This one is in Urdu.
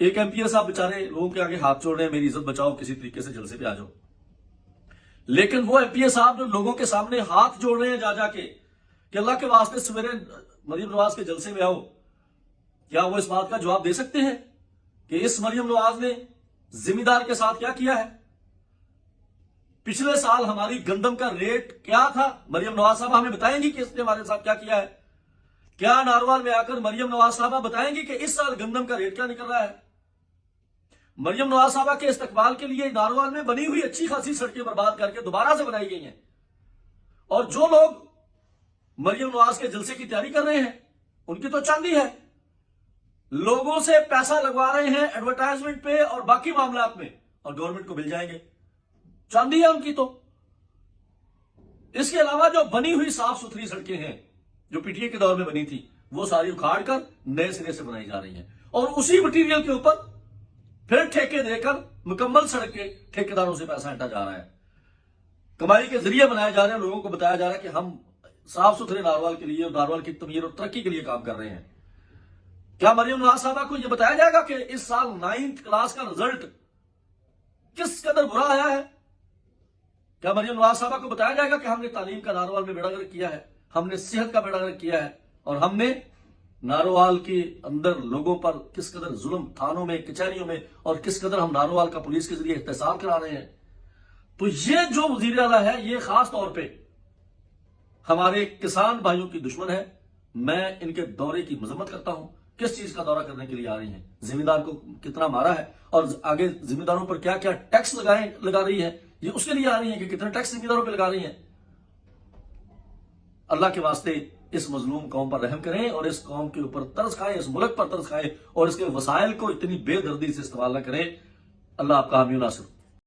ایک MP صاحب بیچارے لوگوں کے آگے ہاتھ جوڑ رہے ہیں، میری عزت بچاؤ، کسی طریقے سے جلسے پہ آ جاؤ. لیکن وہ MP صاحب جو لوگوں کے سامنے ہاتھ جوڑ رہے ہیں جا جا کے کہ اللہ کے واسطے سویرے مریم نواز کے جلسے میں آؤ، کیا وہ اس بات کا جواب دے سکتے ہیں کہ اس مریم نواز نے ذمہ دار کے ساتھ کیا کیا ہے؟ پچھلے سال ہماری گندم کا ریٹ کیا تھا؟ مریم نواز صاحبہ ہمیں بتائیں گی کہ اس نے ہمارے ساتھ کیا کیا ہے؟ کیا ناروال میں آ کر مریم نواز صاحبہ بتائیں گی کہ اس سال گندم کا ریٹ کیا نکل رہا ہے؟ مریم نواز صاحبہ کے استقبال کے لیے ناروال میں بنی ہوئی اچھی خاصی سڑکیں برباد کر کے دوبارہ سے بنائی گئی ہیں، اور جو لوگ مریم نواز کے جلسے کی تیاری کر رہے ہیں ان کی تو چاندی ہے، لوگوں سے پیسہ لگوا رہے ہیں ایڈورٹائزمنٹ پہ اور باقی معاملات میں، اور گورنمنٹ کو مل جائیں گے، چاندی ہے ان کی. تو اس کے علاوہ جو بنی ہوئی صاف ستھری سڑکیں ہیں جو PTI کے دور میں بنی تھی وہ ساری اکھاڑ کر نئے سرے سے بنائی جا رہی ہیں، اور اسی مٹیریل کے اوپر پھر ٹھیکے دے کر مکمل سڑک کے ٹھیکیداروں سے پیسہ ہٹا جا رہا ہے، کمائی کے ذریعے بنائے جا رہے ہیں. لوگوں کو بتایا جا رہا ہے کہ ہم صاف ستھرے ناروال کے لیے اور ناروال کی تعمیر اور ترقی کے لیے کام کر رہے ہیں. کیا مریم نواز صاحبہ کو یہ بتایا جائے گا کہ اس سال 9th کلاس کا رزلٹ کس قدر برا آیا ہے؟ کیا مریم نواز صاحبہ کو بتایا جائے گا کہ ہم نے تعلیم کا ناروال میں بیڑا غرق کیا ہے، ہم نے صحت کا بیڑا غرق کیا ہے، اور ہم نے ناروال کے اندر لوگوں پر کس قدر ظلم تھانوں میں کچہریوں میں اور کس قدر ہم ناروال کا پولیس کے ذریعے احتساب کرا رہے ہیں؟ تو یہ جو وزیر اعلیٰ ہے یہ خاص طور پہ ہمارے کسان بھائیوں کی دشمن ہے. میں ان کے دورے کی مذمت کرتا ہوں. کس چیز کا دورہ کرنے کے لیے آ رہی ہیں؟ ذمہ دار کو کتنا مارا ہے اور آگے ذمہ داروں پر کیا کیا ٹیکس لگا رہی ہے، یہ اس کے لیے آ رہی ہیں کہ کتنا ٹیکس ذمہ داروں پہ لگا رہی ہیں. اللہ کے واسطے اس مظلوم قوم پر رحم کریں اور اس قوم کے اوپر ترس کھائیں، اس ملک پر ترس کھائیں اور اس کے وسائل کو اتنی بے دردی سے استعمال نہ کریں. اللہ آپ کا حامی و ناصر.